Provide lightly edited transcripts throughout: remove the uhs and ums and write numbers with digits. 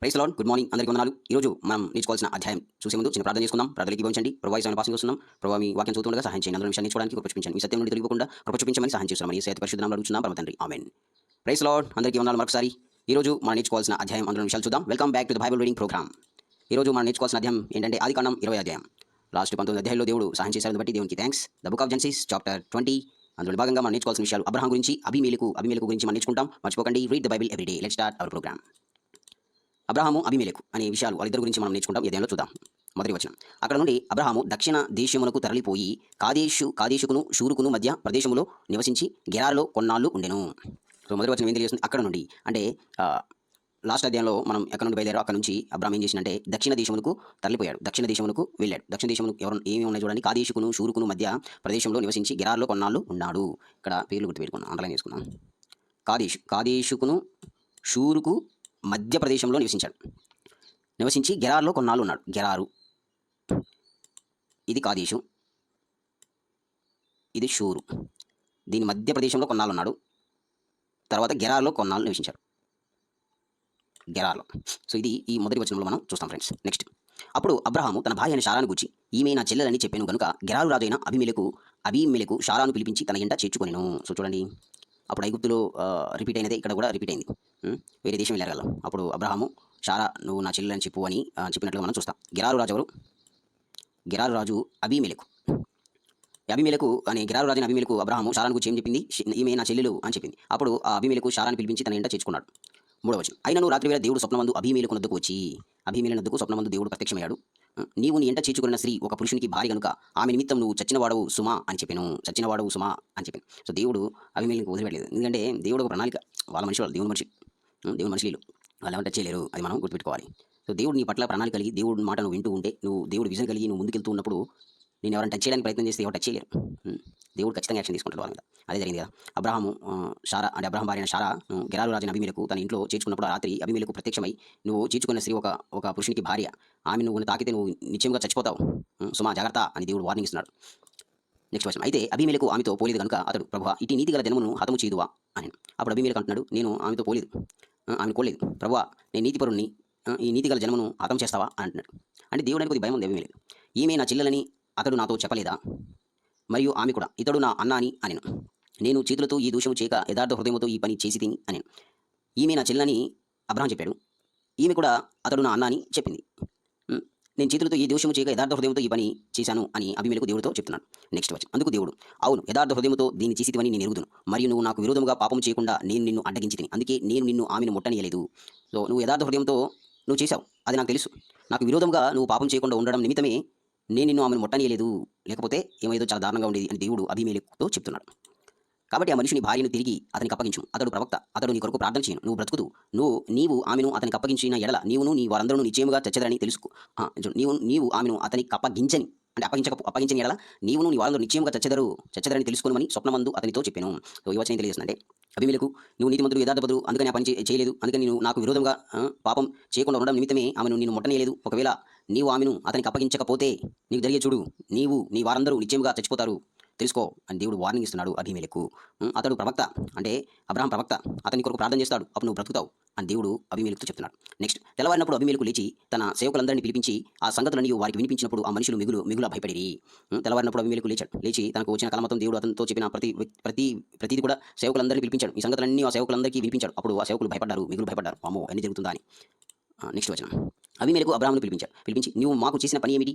Praise lord. Good morning. అందరికీ వందనాలు. ఈరోజు మనం నేర్చుకోవాల్సిన అధ్యాయం చూసే ముందు చిన్న ప్రార్థన చేసుకుందాం. ప్రార్థనకి భవించండి. ప్రభు వాయిస్ పాసింగ్ వస్తున్నాం. ప్రభు మీ వాక్యం చదువుతుండగా సహాయం చేయండి. అందులో విషయాన్ని నేర్చుకోవడానికి కృప చూపించండి. మీ సత్యం నుండి తొలగిపోకుండా కృప చూపించమని సహాయం చేస్తున్నాం. ఈ సేత పరిశుద్ధ నామములో అడుగుతున్నాం పరమ తండ్రి. ఆమేన్. Praise Lord. అందరికీ వందనాలు మరొకసారి. ఈరోజు మనం నేర్చుకోవాల్సిన అధ్యాయం అందులో విషయాలు చూద్దాం. Welcome back to the Bible reading programme. ఈరోజు మనం నేర్చుకోవాల్సిన అధ్యాయం ఏంటంటే ఆదికాండం 20 అధ్యాయం. లాస్ట్ 19 అధ్యాయంలో దేవుడు సహాయం చేశారని బట్టి దేవునికి thanks. The book of Genesis chapter 20 అందులో భాగంగా మనం నేర్చుకోవాల్సిన విషయాలు అబ్రహాం గురించి, అబీమెలెకు గురించి మనం నేర్చుకుంటాం. మర్చిపోకండి, read the Bible every day. Let's start our programme. అబ్రహాము, అబీమెలెకు అనే విషయాలు వాళ్ళిద్దరి గురించి మనం నేర్చుకుంటాం. ఈ అధ్యాయంలో చూద్దాం. మొదటి వచనం. అక్కడ నుండి అబ్రహాము దక్షిణ దేశమునకు తరలిపోయి కాదేశుకును షూరుకును మధ్య ప్రదేశములో నివసించి గెరారులో కొన్నాళ్ళు ఉండెను. సో మొదటి వచనం ఏం తెలియజేస్తుంది? అక్కడ నుండి అంటే లాస్ట్ అధ్యాయంలో మనం ఎక్కడ నుండి బయలుదేరో అక్కడ నుంచి అబ్రహాం ఏం చేసిందంటే దక్షిణ దేశమునకు తరలిపోయాడు, దక్షిణ దేశమునకు వెళ్ళాడు. దక్షిణ దేశమునకు ఏమి ఉన్నాయి చూడండి. కాదేశుకును షూరుకును మధ్య ప్రదేశంలో నివసించి గెరారులో కొన్నాళ్ళు ఉన్నాడు. ఇక్కడ పేర్లు గుర్తుపెట్టుకున్నాం, అండర్లైన్ చేసుకున్నాం. కాదేశుకును షూరుకు మధ్య ప్రదేశంలో నివసించి గెరారులో కొన్నాళ్ళు ఉన్నాడు. గెరారు ఇది కాదేశు, ఇది షూరు. దీని మధ్య ప్రదేశంలో కొన్నాళ్ళు ఉన్నాడు. తర్వాత గెరారులో కొన్నాళ్ళు నివసించాడు. గెరార్లో. సో ఇది ఈ మొదటి వచనంలో మనం చూస్తాం ఫ్రెండ్స్. నెక్స్ట్. అప్పుడు అబ్రహాము తన భార్య అయిన షారాను గూర్చి ఈమె నా చెల్లెలని చెప్పాను గనుక గెరారు రాజైన అబీమెలెకు షారాను పిలిపించి తన ఇంట చేర్చుకొనెను. సో చూడండి, అప్పుడు ఐగుప్తులో రిపీట్ అయినదే ఇక్కడ కూడా రిపీట్ అయింది. వేరే దేశం వెళ్ళారు కదా. అప్పుడు అబ్రహాము షారా నువ్వు నా చెల్లెలని చెప్పు అని చెప్పినట్లుగా మనం చూస్తాం. గెరారు రాజు ఎవరు? గెరారు రాజు అబీమెలెకు. గెరారు రాజైన అబీమెలెకు అబ్రహాము షారాను గురించి ఏం చెప్పింది? ఈమె నా చెల్లెలు అని చెప్పింది. అప్పుడు ఆ అబీమెలెకు షారాను పిలిపించి తన ఇంట చేర్చుకున్నాడు. మూడవ వచనం. అయినను రాత్రి వేళ దేవుడు స్వప్నమందు అబీమెలెకు నొద్దకు వచ్చి, అబీమెలెకు స్వప్నమందు దేవుడు ప్రత్యక్షమయ్యాడు. నీవు నీ ఎంట చేర్చుకున్న స్త్రీ ఒక పురుషునికి భార్య గనుక ఆమె నిమిత్తం నువ్వు చచ్చినవాడవు సుమా అని చెప్పాను. సో దేవుడు అబీమెలెకు వదిలిపెట్టలేదు. ఎందుకంటే దేవుడు ఒక ప్రణాళిక. వాళ్ళ మనిషి, వాళ్ళు దేవుని మనుషులు వాళ్ళు ఏమంటే చేయలేరు. అది మనం గుర్తుపెట్టుకోవాలి. సో దేవుడు నీ పట్ల ప్రణాళిక కలిగి దేవుడి మాట నువ్వు వింటూ ఉంటే, నువ్వు దేవుడు విజన్ కలిగి నువ్వు ముందుకెళ్తూ ఉన్నప్పుడు నేను ఎవరైనా టచ్ చేయడానికి ప్రయత్నం చేస్తే ఎవరు టచ్ చేయలేరు. దేవుడు ఖచ్చితంగా యాక్షన్ తీసుకుంటాడు వాళ్ళ మీద. అదే జరిగింది కదా. అబ్రహాము అబ్రహాం భార్య అయిన షారా గెరారు రాజైన అబీమెలెకు తన ఇంట్లో చేర్చుకున్నప్పుడు ఆ రాత్రి అబీమెలెకు ప్రత్యక్షమై, నువ్వు చేర్చుకున్న స్త్రీ ఒక పురుషునికి భార్య, ఆమె నువ్వు తాకితే నువ్వు నిశ్చయంగా చచ్చిపోతావు, సుమా జాగ్రత్త అని దేవుడు వార్నింగ్ ఇస్తున్నాడు. నెక్స్ట్ వచనం. అయితే అబీమెలెకు ఆమెతో పోలేదు కనుక అతడు, ప్రభువా ఇటు నీతి గల జనమును హతము చేయుదువా అని. అప్పుడు అబీమెలెకు అంటున్నాడు, నేను ఆమెతో పోలేదు, ఆమె కోలేదు. ప్రభువా నేను నీతిపరుణ్ణి, ఈ నీతి గల జనమును హతం చేస్తావా అంటున్నాడు. అంటే దేవుడు కొద్ది భయం ఉంది అబీమెలెకు. ఈమె నా చెల్లెలని అతడు నాతో చెప్పలేదా? మరియు ఆమె కూడా ఇతడు నా అన్న అని అనెను. నేను చేతులతో ఈ దోషము చేయక యథార్థ హృదయముతో ఈ పని చేసి తిని అనెను. ఈమె నా చెల్లని అబ్రహాం చెప్పాడు. ఈమె కూడా అతడు నా అన్న అని చెప్పింది. నేను చేతులతో ఈ దోషము చేయక యథార్థ హృదయంతో ఈ పని చేశాను అని అబీమెలెకు దేవుడితో చెప్తున్నాడు. నెక్స్ట్ వచ్చి. అందుకు దేవుడు, అవును యథార్థ హృదయంతో దీన్ని చేసితివని నేను ఎరుగుదును, మరియు నువ్వు నాకు విరోధముగా పాపం చేయకుండా నేను నిన్ను అడ్డగించి తిని, అందుకే నేను ఆమెను ముట్టనీయలేదు. సో నువ్వు యథార్థ హృదయంతో నువ్వు చేశావు, అది నాకు తెలుసు. నాకు విరోధంగా నువ్వు పాపం చేయకుండా ఉండడం నిమిత్తమే నేను నిన్ను ఆమెను ముట్టనీయలేదు, లేకపోతే ఏమైదో చాలా దారుణంగా ఉండేది అని దేవుడు అబీమెలెకుతో చెప్తున్నాడు. కాబట్టి ఆ మనిషిని భార్యను తిరిగి అతనికి అప్పగించు, అతడు ప్రవక్త, అతడు నీ కొరకు ప్రార్థన చేయను, నువ్వు బ్రతుకుతూ నీవు ఆమెను అతనికి అప్పగించిన ఎడల నీవును నీ వారందరూ నిశ్చయముగా చచ్చెదరని తెలుసుకో. నీవు ఆమెను అతనికి అప్పగించని ఎడల నీవును నీ వారందరూ నిశ్చయముగా చచ్చెదరని తెలుసుకోమని స్వప్నమందు అతనితో చెప్పాను. సో ఈ వచనం తెలియజేస్తుందంటే అబీమెలెకు నువ్వు నీతిమంతుడు యథార్థపరుడు, అందుకని ఆ పని చేయలేదు, అందుకని నువ్వు నాకు విరోధంగా పాపం చేయకుండా ఉండడం నిమిత్తమే ఆమెను నేను ముట్టనీయలేదు. ఒకవేళ నీవు ఆమెను అతనికి అప్పగించకపోతే నీకు జరిగే చూడు, నీవు నీ వారందరూ నిశ్చయముగా చచ్చిపోతారు, తెలుసుకో అని దేవుడు వార్నింగ్ ఇస్తున్నాడు అబీమెలెకు. అతడు ప్రవక్త, అంటే అబ్రహాం ప్రవక్త, అతని కొరకు ప్రార్థన చేస్తాడు, అప్పుడు నువ్వు బ్రతుకుతావు అని దేవుడు అబీమెలెకుతో చెప్తున్నాడు. నెక్స్ట్. తెల్లవారినప్పుడు అబీమెలెకు లేచి తన సేవకులందరినీ పిలిపించి ఆ సంగతులన్నీ వారికి వినిపించినప్పుడు ఆ మనుషులు మిగుల భయపడిరి. తెల్లవారినప్పుడు అబీమెలెకు లేచి తనకు వచ్చిన కలమతం దేవుడు అతనితో చెప్పిన ప్రతిది కూడా సేవకులందరినీ పిలిపించాడు. ఈ సంగతులన్నీ ఆ సేవకులందరికీ వినిపించాడు. అప్పుడు ఆ సేవకులు మిగులు భయపడ్డారు. అమ్మో ఎన్ని జరుగుతుందా అని. నెక్స్ట్ వచనం. అబీమెలెకు అబ్రహామును పిలిపించి, నీవు మాకు చేసిన పని ఏమిటి?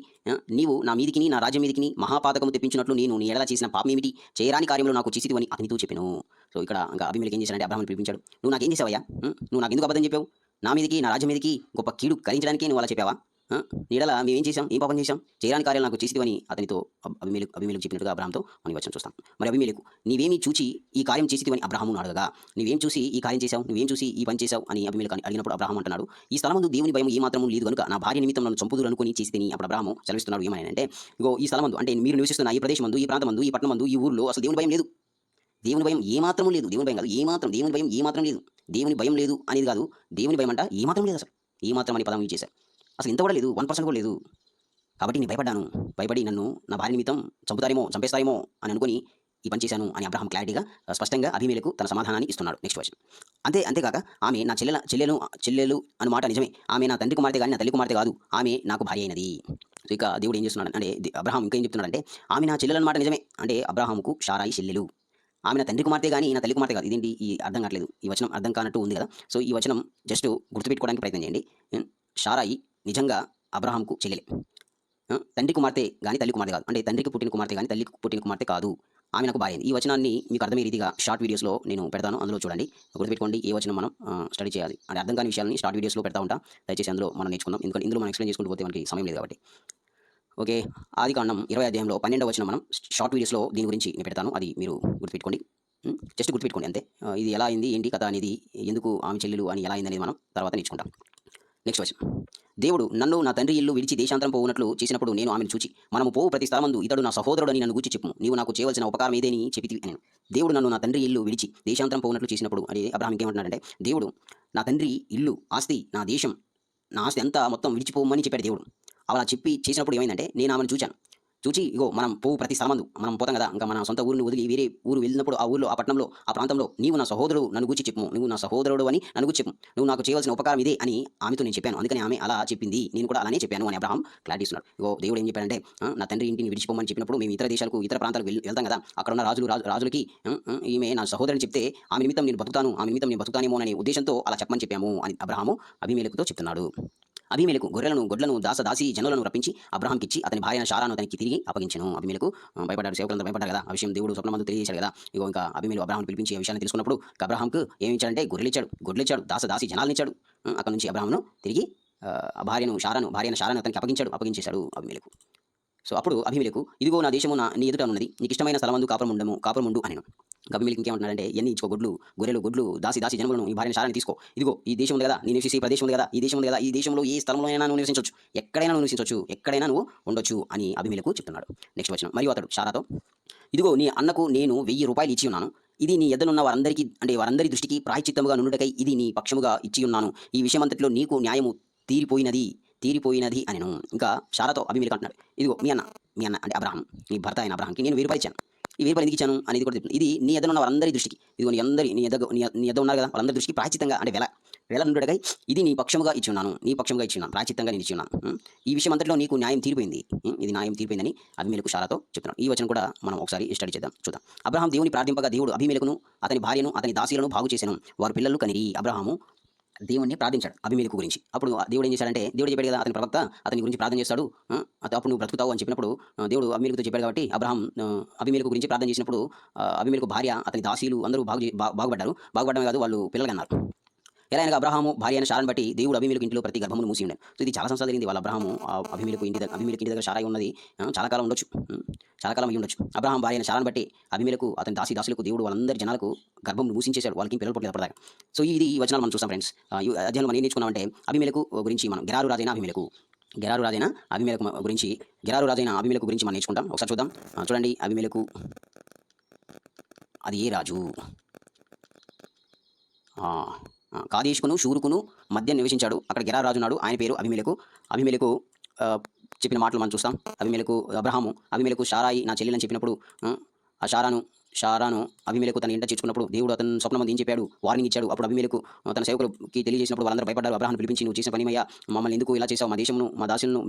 నీవు నా మీదికిని నా రాజ్యం మీదికిని మహాపాతకము తెప్పించినట్లు నేను నీ ఎడల చేసిన పాపం ఏమిటి? చేయరాని కార్యంలో నాకు చేసితివని అతనితో చెప్పాను. సో ఇక్కడ ఇంకా అబీమెలెకు ఏం చేశాడంటే అబ్రహామును పిలిపించాడు. నువ్వు నాకేం చేసావయ్యా? నువ్వు నాకు ఎందుకు అబద్ధం చెప్పావు? నా మీదికి నా రాజ్యం మీదికి గొప్ప కీడు కలిగించడానికి నువ్వు అలా చెప్పావా? నీడల మేమేం చేశాం? ఏం పాపం చేశాం? చేయరాని కార్యాలు నాకు చేసితివని అతనితో అబీమెలెకు చెప్పినట్టుగా అబ్రహాంతో మనం వచ్చాం చూస్తాం. మరి అబీమెలెకు నీవేమి చూచి ఈ కార్యం చేసితివని అబ్రహామును అడగగా, నీవేం చూసి ఈ కార్యం చేశావు, నువ్వేం చూసి ఈ పని చేశావు అని అబీమెలెకు అడిగినప్పుడు అబ్రహాం అంటున్నాడు, ఈ స్థలమందు దేవుని భయం ఏ మాత్రం లేదు కనుక నా భార్య నిమిత్తం నన్ను చంపుదురు అనుకుని చేసి తిని. అప్పుడు అబ్రహాము సెలవిస్తున్నాడు ఏమని అంటే, ఇగో ఈ స్థలమందు అంటే మీరు నివసిస్తున్న ఈ ప్రదేశమందు, ఈ ప్రాంతమందు, ఈ పట్టణమందు, ఈ ఊర్లో అసలు దేవుని భయం లేదు. దేవుని భయం ఏ మాత్రం లేదు. దేవుని భయం కాదు, దేవుని భయం ఏ మాత్రం లేదు. దేవుని భయం లేదు అనేది కాదు, దేవుని భయం అంట ఏ మాత్రం లేదు. అసలు ఏ మాత్రం అని పదం యూజ్ చేశారు. అసలు ఇంత కూడా లేదు, 1% కూడా లేదు. కాబట్టి నేను భయపడి నన్ను నా భార్య నిమిత్తం చంపేస్తారేమో అని అనుకుని ఈ పని చేశాను అని అబ్రహాం క్లారిటీగా స్పష్టంగా అబీమెలెకు తన సమాధానాన్ని ఇస్తున్నాడు. నెక్స్ట్ వచనం. అంతేకాక ఆమె నా చెల్లెలు అను మాట నిజమే. ఆమె నా తండ్రి కుమార్తె గాని నా తల్లి కుమార్తె కాదు. ఆమె నాకు భార్య అయినది. సో, ఇక దేవుడు ఏం చేస్తున్నాడు అంటే అబ్రహాం ఇంకా ఏం చెప్తున్నాడంటే ఆమె నా చెల్లెలన్నమాట నిజమే. అంటే అబ్రహాముకు షారాయి చెల్లెలు. ఆమె నా తండ్రి కుమార్తె గాని నా తల్లి కుమార్తె కాదు. ఇదేంటి ఈ అర్థం కావట్లేదు. ఈ వచనం అర్థం కానట్టు ఉంది కదా! సో, ఈ వచనం జస్ట్ గుర్తుపెట్టుకోవడానికి ప్రయత్నం చేయండి. షారాయి నిజంగా అబ్రహాంకు చెల్లెలే. తండ్రి కుమార్తె గాని తల్లి కుమార్తె కాదు. అంటే తండ్రికి పుట్టిన కుమార్తె గాని తల్లికి పుట్టిన కుమార్తె కాదు. ఆమె నాకు భార్య అయింది. ఈ వచనాన్ని మీకు అర్థమయ్యే రీతిగా షార్ట్ వీడియోస్‌లో నేను పెడతాను. అందులో చూడండి. గుర్తుపెట్టుకోండి ఏ వచనం మనం స్టడీ చేయాలి. అంటే అర్థం కాని విషయాలని షార్ట్ వీడియోస్‌లో పెడతా ఉంటా. దయచేసి అందులో మనం నేర్చుకుందాం. ఎందుకంటే ఇందులో మనం ఎక్స్‌ప్లెయిన్ చేసుకుంటూ పోతే మనకి సమయం లేదు కాబట్టి. ఓకే. ఆదికాండం 20 అధ్యాయంలో 12వ వచనం మనం షార్ట్ వీడియోస్‌లో దీని గురించి నేను పెడతాను. అది మీరు గుర్తుపెట్టుకోండి. జస్ట్ గుర్తుపెట్టుకోండి అంతే. ఇది ఎలా అయింది, ఏంటి కథ అనేది, ఎందుకు ఆమె చెల్లెలు అని ఎలా అయిందనేది మనం తర్వాత నేర్చుకుంటాం. నెక్స్ట్ వచనం. దేవుడు నన్ను నా తండ్రి ఇల్లు విడిచి దేశాంతరం పోవునట్లు చేసినప్పుడు నేను ఆమెను చూచి మనము పోవు ప్రతి స్థలమందు ఇతడు నా సహోదరుడని నన్ను గూర్చి చెప్పుము. నీవు నాకు చేయవలసిన ఉపకారం ఏదేని చెప్పితివి అనెను. దేవుడు నన్ను నా తండ్రి ఇల్లు విడిచి దేశాంతరం పోవునట్లు చేసినప్పుడు అని అబ్రహాం ఇంకేమంటున్నాడంటే దేవుడు నా తండ్రి ఇల్లు, ఆస్తి, నా దేశం, నా ఆస్తి అంతా మొత్తం విడిచిపోమని చెప్పాడు దేవుడు. అలా చెప్పి చేసినప్పుడు ఏమైందంటే నేను ఆమెను చూచాను. చూచి ఇగో మనం పోవు ప్రతి స్థలమందు మనం పోతాం కదా! ఇంకా మన సొంత ఊరిని వదిలి వేరే ఊరు వెళ్ళినప్పుడు ఆ ఊర్లో, ఆ పట్టణంలో, ఆ ప్రాంతంలో నీవు నా సహోదరుడు నన్ను గూర్చి చెప్పుము. నువ్వు నా సహోదరుడు అని నన్ను గూర్చి చెప్పుము. నువ్వు నాకు చేయవలసిన ఉపకారం ఇదే అని ఆమెతో నేను చెప్పాను. అందుకని ఆమె అలా చెప్పింది. నేను కూడా అలానే చెప్పాను అని అబ్రహాం క్లారిటీ ఇస్తున్నాడు. ఇగో దేవుడు ఏం చెప్పాడంటే నా తండ్రి ఇంటిని విడిచిపోమని చెప్పినప్పుడు మేము ఇతర దేశాలకు, ఇతర ప్రాంతాలకు వెళ్తాం కదా! అక్కడున్న రాజులకి ఈమె నా సహోదరుని చెప్తే ఆమె నిమిత్తం నేను బతుకుతానేమో అనే ఉద్దేశంతో అలా చెప్పమని చెప్పాము అని అబ్రహాము అబీమెలెకుతో చెప్తున్నాడు. అబీమెలెకు గొర్రెలను, గొడ్లను, దాసీ జనులను రప్పించి అబ్రహాంకిచ్చి అతని భార్య అయిన షారాను అతనికి తిరిగి అప్పగించెను. అబీమెలెకు భయపడ్డాడు. సేవకులంతా భయపడ్డారు కదా! ఆ విషయం దేవుడు స్వప్నమందు తెలియజేశాడు కదా! ఇగో ఇంకా అబీమెలెకు పిలిపించి ఈ విషయాన్ని తెలుసుకున్నప్పుడు అబ్రహాంకు ఏమి ఇచ్చాడంటే గొర్రెలిచ్చాడు, దాసీ జనాలనిచ్చాడు. అక్కడి నుంచి అబ్రహామును తిరిగి భార్య అయిన షారాను అతనికి అప్పగించేశాడు అబీమెలెకు. సో, అప్పుడు అబీమెలెకు ఇదిగో నా దేశము నీ ఎదుట ఉన్నది. నీకు ఇష్టమైన స్థలమందు కాపురముండు అనెను. అబీమెలెకు ఇంకేమంటున్నాడంటే ఇయన్నీ ఇచ్చుకో, గొర్రెలు, దాసీ జనములను ఈ భార్యను షారాని తీసుకో. ఇదిగో ఈ దేశం ఉంది కదా, నీ నివసించే ప్రదేశం ఉంది కదా, ఈ దేశంలో ఏ స్థలంలో అయినా నువ్వు నివసించవచ్చు, ఎక్కడైనా నువ్వు ఉండొచ్చు అని అబీమెలెకు చెప్తున్నాడు. నెక్స్ట్ వచనం. మరియు అతడు షారాతో ఇదిగో నీ అన్నకు నేను 1000 రూపాయలు ఇచ్చి ఉన్నాను. ఇది నీ ఎద్దనున్న వారందరి దృష్టికి ప్రాయశ్చిత్తముగా నుండుటకై ఇది నీ పక్షముగా ఇచ్చి ఉన్నాను. ఈ విషయమంతటిలో నీకు న్యాయము తీరిపోయినది అనెను. ఇంకా షారాతో అబీమెలెకు అంటున్నాడు ఇదిగో మీ అన్న అంటే అబ్రహాం, నీ భర్త అయిన అబ్రహాంకి నేను 1000 రూపాయలు ఇచ్చాను. ఈ 1000 రూపాయలు ఎందుకు ఇచ్చాను అనేది కూడా చెప్తుంది. ఇది నీ ఎదురున్న వారందరి దృష్టికి, ఇదిగో నీ ఎద్ద ఉన్నారు కదా వాళ్ళందరి దృష్టికి ప్రాయశ్చిత్తంగా అంటే వేల నుండుటకై ఇది నీ పక్షముగా ఇచ్చి ఉన్నాను, ప్రాయశ్చిత్తంగా నేను ఇచ్చి ఉన్నాను. ఈ విషయం అంతటిలో నీకు న్యాయం తీరిపోయింది. ఇది న్యాయం తీరిపోయిందని అబీమెలెకు షారాతో చెప్తున్నాడు. ఈ వచనం కూడా మనం ఒకసారి స్టడీ చూద్దాం. అబ్రహాం దేవుని ప్రార్థింపగా దేవుడు అబీమెలెకును అతని భార్యను అతని దాసీలను బాగు చేసెను. వారు పిల్లలు కనిరి. అబ్రహాము దేవుణ్ణి ప్రార్థించాడు అబీమెలెకు గురించి. అప్పుడు దేవుడు ఏం చేశాడంటే దేవుడు చెప్పాడు కదా అతని ప్రవక్త అతని గురించి ప్రార్థన చేస్తాడు, అప్పుడు నువ్వు బ్రతుకుతావు అని చెప్పినప్పుడు దేవుడు అబీమెలెకుతో చెప్పాడు కాబట్టి అబ్రహాం అబీమెలెకు గురించి ప్రార్థన చేసినప్పుడు అబీమెలెకు భార్య, అతని దాసీలు అందరూ బాగుపడమే కాదు వాళ్ళు పిల్లలు కన్నారు. ఎలా అనగా అబ్రహాము భార్య అయిన షారాను బట్టి దేవుడు అబీమెలెకు ఇంటిలో ప్రతి గర్భమును మూసి ఉండెను. సో, ఇది చాలా సంవత్సరాలు జరిగింది. వాళ్ళ అబ్రహాము అబీమెలెకు ఇంటి దగ్గర షారాయి ఉన్నది చాలా కాలం ఉండొచ్చు. అబ్రహాం భార్య అయిన షారాను బట్టి అబీమెలెకు అతని దాసీలకు దేవుడు వాళ్ళందరి జనాలకు గర్భం మూసించేశాడు. వాళ్ళకి పిల్లలు పుట్టలేదు అప్పటిదాకా. సో, ఈ వచనాలు మనం చూస్తాం ఫ్రెండ్స్. ఈ అధ్యాయంలో మనం ఏం నేర్చుకున్నామంటే అబీమెలెకు గురించి మనం గెరారు రాజైన అబీమెలెకు గురించి మనం నేర్చుకుంటాం. ఒకసారి చూద్దాం. చూడండి అబీమెలెకు అది ఏ రాజు? కాదేశుకును షూరుకును మధ్య నివసించాడు. అక్కడ గెరారు రాజు ఉన్నాడు. ఆయన పేరు అబీమెలెకు చెప్పిన మాటలు మనం చూస్తాం. అబీమెలెకు షారాయి నా చెల్లెలని చెప్పినప్పుడు ఆ షారాను అబీమెలెకు తన ఇంట చేర్చుకున్నప్పుడు దేవుడు అతను స్వప్నమందు ఏం చెప్పాడు, వార్నింగ్ ఇచ్చాడు. అప్పుడు అబీమెలెకు తన సేవకులకి తెలియజేసినప్పుడు వాళ్ళందరూ భయపడ్డారు. అబ్రహామును పిలిపించి నువ్వు చేసిన పనిమయ్యా, మమ్మల్ని ఎందుకు ఇలా చేసావు, మా దేశమును మా దాసులను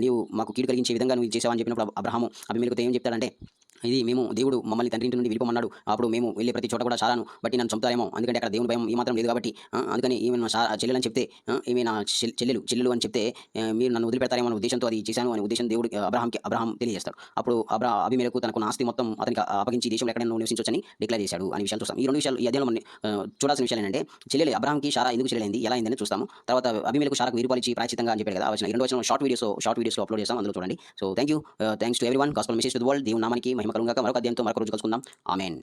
నీవు మాకు కీడు కలిగించే విధంగా నువ్వు చేసావు అని చెప్పినప్పుడు అబ్రహాము అబీమెలెకుతో ఏం చెప్తాడంటే ఇది దేవుడు మమ్మల్ని తండ్రి ఇంటి నుండి వెళ్ళిపోమన్నాడు. అప్పుడు మేము వెళ్ళే ప్రతి చోట కూడా షారాను బట్టి నన్ను చంపుతారేమో, ఎందుకంటే అక్కడ దేవుని భయం ఏమాత్రం లేదు కాబట్టి అందుకని ఈమె నా చెల్లెలని చెప్తే ఈమె నా చెల్లెలు అని చెప్తే మీరు నన్ను వదిలిపెడతారేమో అనే ఉద్దేశంతో అది చేశాను అనే ఉద్దేశం దేవుడు అబ్రహాం తెలియజేస్తాడు. అప్పుడు అబీమెలెకు తనకు ఆస్తి మొత్తం అతనికి అప్పగించి దేశంలో ఎక్కడైనా నివసించవచ్చని డిక్లేర్ చేశాడు అనే విషయాలు చూస్తాం. ఈ రెండు విషయాలు ఈ అధ్యాయంలో మనం చూడాల్సిన విషయాలు ఏంటంటే చెల్లెలు అబ్రహాంకి షారా ఎందుకు చెల్లెలైంది, ఎలా అయిందని చూస్తాము. తర్వాత అబీమెలెకు షారాకు 1000 రూపాయలు ఇచ్చి ప్రాయశ్చిత్తంగా అని చెప్పాడు కదా, వచ్చిన ఈ రెండు వచ్చిన షార్ట్ వీడియోస్లో అప్లోడ్ చేస్తాం. అందులో చూడండి. So, thanks to everyone. Gospel message to the world. దేవుని నామానికి మహిమ కలుగుగాక. మరొక అధ్యాయంతో మరొక రోజు కలుసుకుందాం. ఆమేన్.